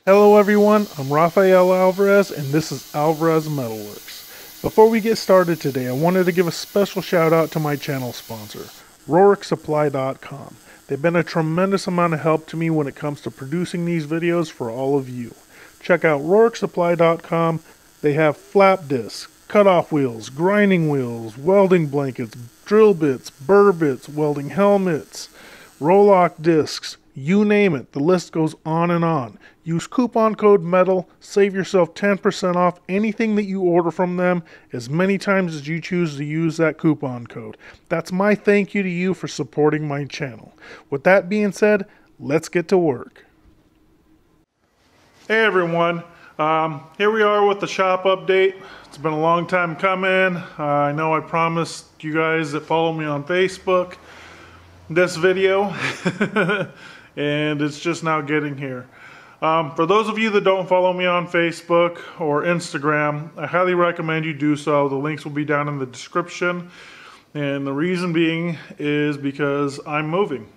Hello everyone, I'm Rafael Alvarez and this is Alvarez Metalworks. Before we get started today, I wanted to give a special shout out to my channel sponsor, RorikSupply.com. They've been a tremendous amount of help to me when it comes to producing these videos for all of you. Check out RorikSupply.com. They have flap discs, cutoff wheels, grinding wheels, welding blankets, drill bits, burr bits, welding helmets, roll-lock discs, you name it, the list goes on and on. Use coupon code METAL, save yourself 10% off anything that you order from them as many times as you choose to use that coupon code. That's my thank you to you for supporting my channel. With that being said, let's get to work. Hey everyone, here we are with the shop update. It's been a long time coming. I know I promised you guys that follow me on Facebook this video. And it's just now getting here. For those of you that don't follow me on Facebook or Instagram, I highly recommend you do so. The links will be down in the description. And the reason being is because I'm moving.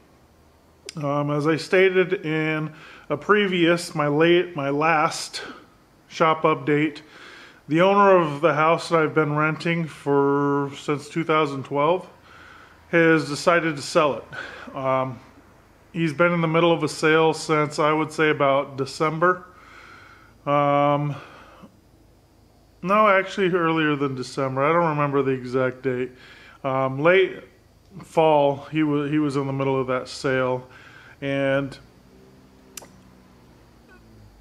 As I stated in a previous, my last shop update, the owner of the house that I've been renting since 2012 has decided to sell it. He's been in the middle of a sale since, I would say, about December. No, actually earlier than December. I don't remember the exact date. Late fall, he was in the middle of that sale. And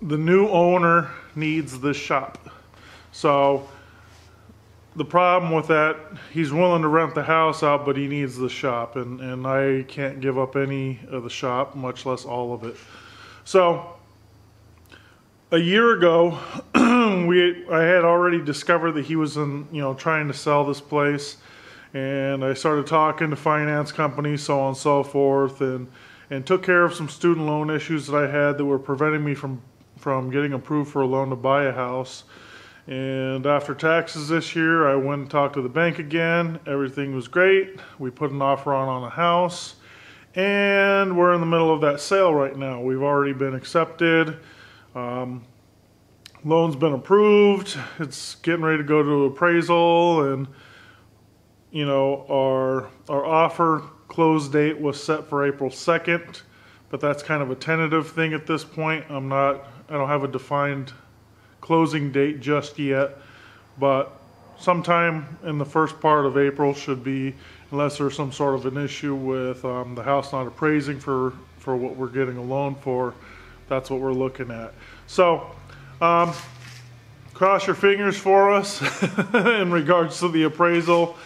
the new owner needs this shop. So the problem with that, he's willing to rent the house out, but he needs the shop, and I can't give up any of the shop, much less all of it. So a year ago, I had already discovered that he was trying to sell this place, and I started talking to finance companies, so on and so forth, and took care of some student loan issues that I had that were preventing me from getting approved for a loan to buy a house. And after taxes this year, I went and talked to the bank again. Everything was great. We put an offer on a house, and we're in the middle of that sale right now. We've already been accepted. Loan's been approved. It's getting ready to go to appraisal, and our offer close date was set for April 2nd, but that's kind of a tentative thing at this point. I don't have a defined closing date just yet, but sometime in the first part of April should be, unless there's some sort of an issue with the house not appraising for what we're getting a loan for. That's what we're looking at. So cross your fingers for us in regards to the appraisal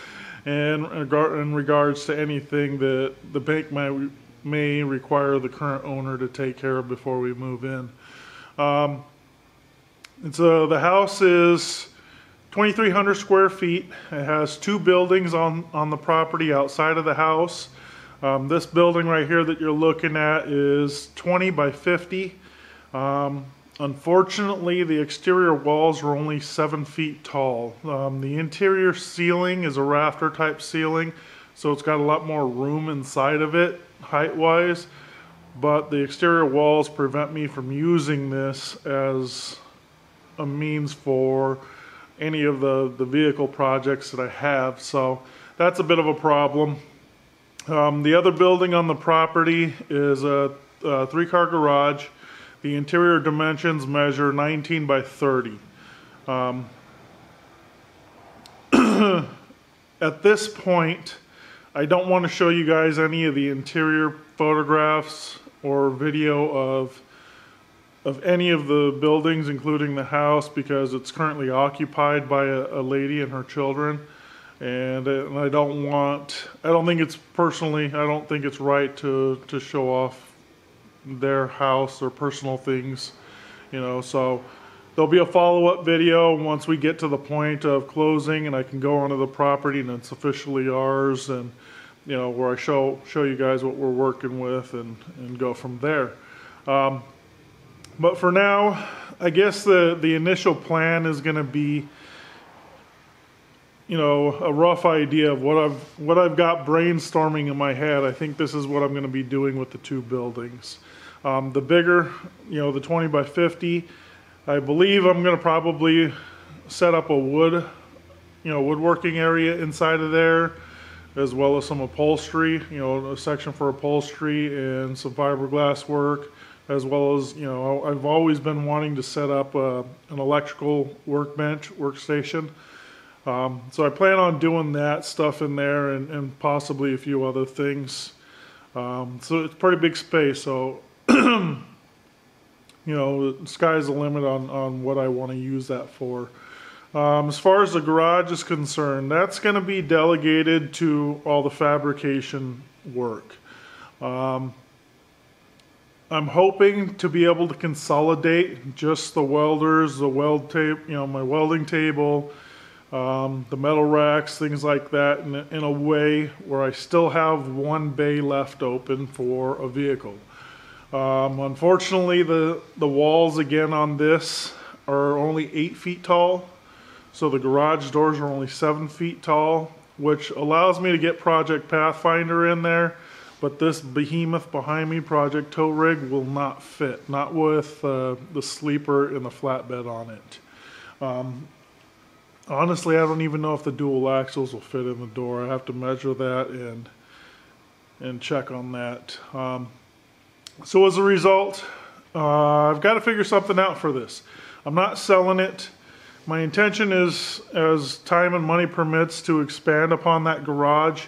and in regards to anything that the bank may require the current owner to take care of before we move in. And so the house is 2,300 square feet. It has two buildings on the property outside of the house. This building right here that you're looking at is 20 by 50. Unfortunately, the exterior walls are only 7 feet tall. The interior ceiling is a rafter type ceiling, so it's got a lot more room inside of it height-wise. But the exterior walls prevent me from using this as a means for any of the vehicle projects that I have, so that's a bit of a problem. The other building on the property is a 3-car garage. The interior dimensions measure 19 by 30. At this point, I don't want to show you guys any of the interior photographs or video of any of the buildings, including the house, because it's currently occupied by a lady and her children, and I don't think it's right to show off their house or personal things, so there'll be a follow-up video once we get to the point of closing and I can go onto the property and it's officially ours, and where I show you guys what we're working with and go from there. But for now, I guess the initial plan is going to be, a rough idea of what I've got brainstorming in my head. I think this is what I'm going to be doing with the two buildings. The bigger, the 20 by 50, I believe I'm going to probably set up a woodworking area inside of there, as well as some upholstery, a section for upholstery and some fiberglass work, as well as, I've always been wanting to set up an electrical workstation. So I plan on doing that stuff in there and possibly a few other things. So it's a pretty big space, so the sky's the limit on what I want to use that for. As far as the garage is concerned, that's going to be delegated to all the fabrication work. I'm hoping to be able to consolidate just the welders, the weld tape, my welding table, the metal racks, things like that, in a way where I still have one bay left open for a vehicle. Unfortunately, the walls again on this are only 8 feet tall, so the garage doors are only 7 feet tall, which allows me to get Project Pathfinder in there, but this behemoth behind me, Project Tow Rig, will not fit, not with the sleeper and the flatbed on it. Honestly, I don't even know if the dual axles will fit in the door. I have to measure that and check on that. So as a result, I've got to figure something out for this. I'm not selling it. My intention is, as time and money permits, to expand upon that garage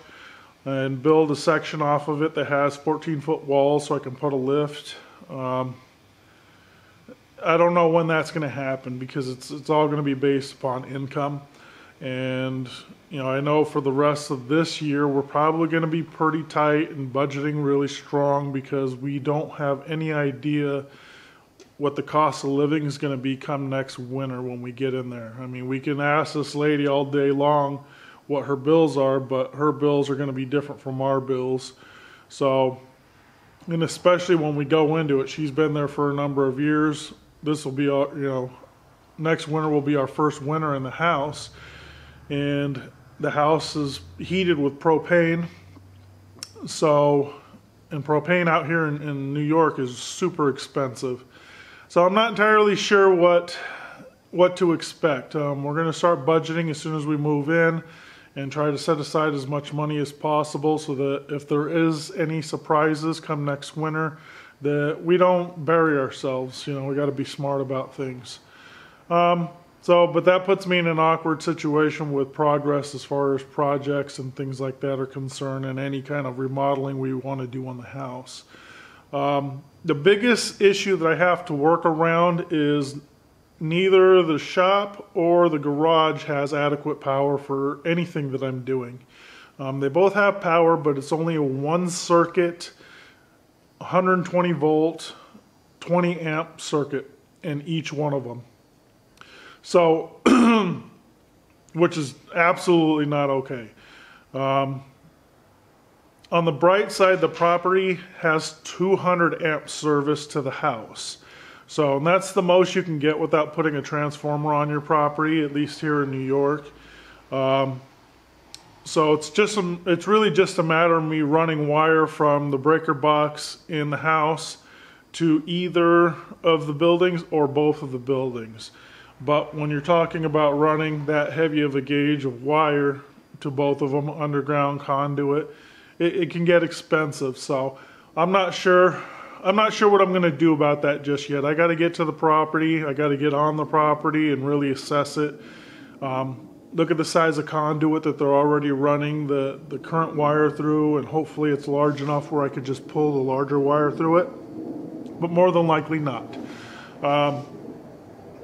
and build a section off of it that has 14-foot walls so I can put a lift. I don't know when that's going to happen because it's all going to be based upon income. And, I know for the rest of this year, we're probably going to be pretty tight and budgeting really strong because we don't have any idea what the cost of living is going to be come next winter when we get in there. I mean, we can ask this lady all day long what her bills are, but her bills are going to be different from our bills. So, and especially when we go into it, she's been there for a number of years. This will be, next winter will be our first winter in the house. And the house is heated with propane. So, and propane out here in New York is super expensive. So I'm not entirely sure what to expect. We're going to start budgeting as soon as we move in and try to set aside as much money as possible so that if there is any surprises come next winter, that we don't bury ourselves. We got to be smart about things. But that puts me in an awkward situation with progress as far as projects and things like that are concerned and any kind of remodeling we want to do on the house. The biggest issue that I have to work around is neither the shop or the garage has adequate power for anything that I'm doing. They both have power, but it's only a one circuit, 120 volt, 20 amp circuit in each one of them. So, which is absolutely not okay. On the bright side, the property has 200 amp service to the house. So, and that's the most you can get without putting a transformer on your property, at least here in New York. So it's really just a matter of me running wire from the breaker box in the house to either of the buildings or both of the buildings. But when you're talking about running that heavy of a gauge of wire to both of them, underground conduit, it can get expensive. So I'm not sure what I'm going to do about that just yet. I got to get to the property. I got to get on the property and really assess it. Look at the size of conduit that they're already running the current wire through, and hopefully it's large enough where I could just pull the larger wire through it. But more than likely not.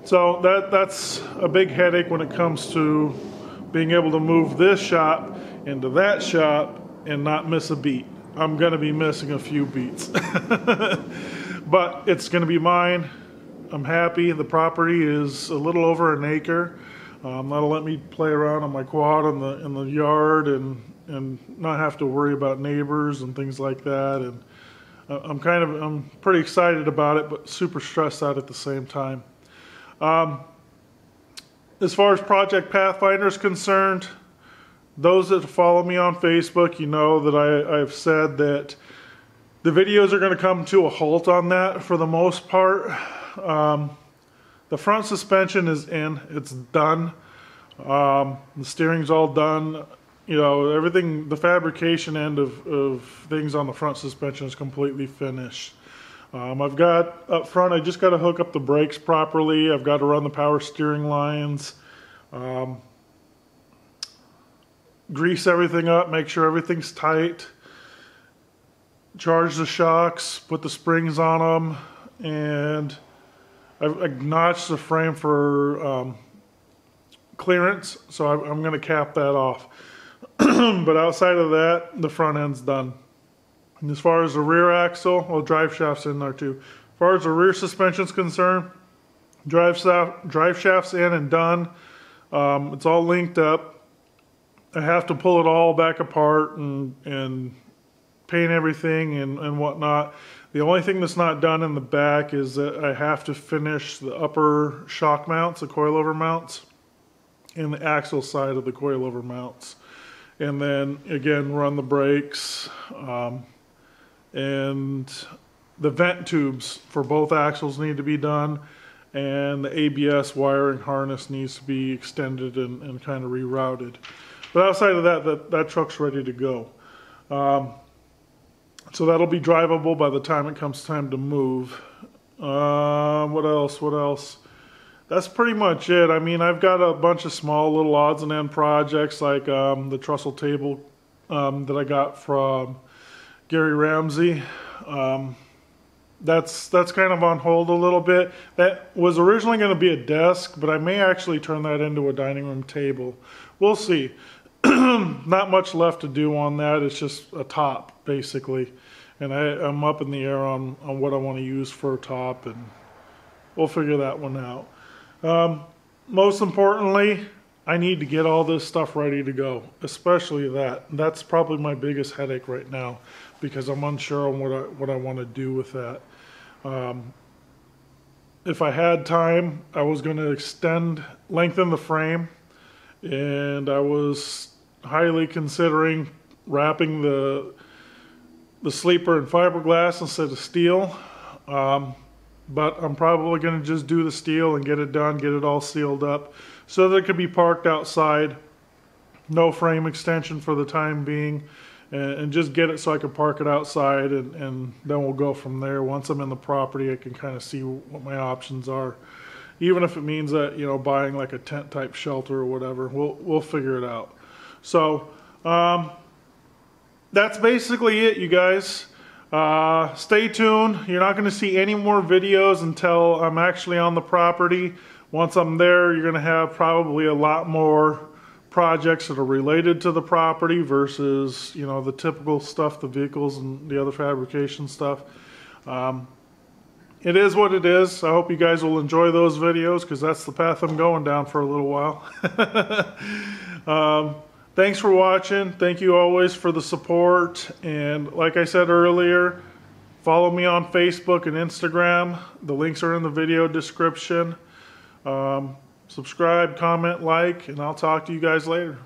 So that's a big headache when it comes to being able to move this shop into that shop and not miss a beat. I'm going to be missing a few beats. But it's going to be mine. I'm happy. The property is a little over an acre. That'll let me play around on my quad in the yard and not have to worry about neighbors and things like that. And I'm pretty excited about it, but super stressed out at the same time. As far as Project Pathfinder is concerned, those that follow me on Facebook, you know that I've said that The videos are going to come to a halt on that for the most part. The front suspension is in, it's done. The steering's all done. You know, everything, the fabrication end of things on the front suspension is completely finished. I've got up front, I just got to hook up the brakes properly. I've got to run the power steering lines. Grease everything up, make sure everything's tight. Charge the shocks, put the springs on them, and I've notched the frame for clearance, so I'm going to cap that off. But outside of that, the front end's done. And as far as the rear axle, well, drive shaft's in there too. As far as the rear suspension's concerned, drive shaft's in and done. It's all linked up. I have to pull it all back apart and paint everything and whatnot. The only thing that's not done in the back is that I have to finish the upper shock mounts, the coilover mounts, and the axle side of the coilover mounts. And then again, run the brakes, and the vent tubes for both axles need to be done, and the ABS wiring harness needs to be extended and kind of rerouted. But outside of that truck's ready to go. So that'll be drivable by the time it comes time to move. What else? That's pretty much it. I mean, I've got a bunch of small little odds and end projects like the trestle table that I got from Gary Ramsey. That's kind of on hold a little bit. That was originally going to be a desk, but I may actually turn that into a dining room table. We'll see. Not much left to do on that. It's just a top, basically. And I'm up in the air on what I want to use for a top, and we'll figure that one out. Most importantly, I need to get all this stuff ready to go, especially that. That's probably my biggest headache right now, because I'm unsure on what I want to do with that. If I had time, I was going to lengthen the frame, and I was highly considering wrapping the sleeper in fiberglass instead of steel. But I'm probably going to just do the steel and get it done, get it all sealed up so that it could be parked outside. No frame extension for the time being, and just get it so I can park it outside, and then we'll go from there. Once I'm in the property, I can kind of see what my options are. Even if it means that, you know, buying like a tent type shelter or whatever, we'll figure it out. So that's basically it, you guys. Stay tuned. You're not going to see any more videos until I'm actually on the property. Once I'm there, you're going to have probably a lot more projects that are related to the property versus, you know, the typical stuff, the vehicles and the other fabrication stuff. It is what it is. I hope you guys will enjoy those videos, because that's the path I'm going down for a little while. Thanks for watching. Thank you always for the support. And like I said earlier, follow me on Facebook and Instagram. The links are in the video description. Subscribe, comment, like, and I'll talk to you guys later.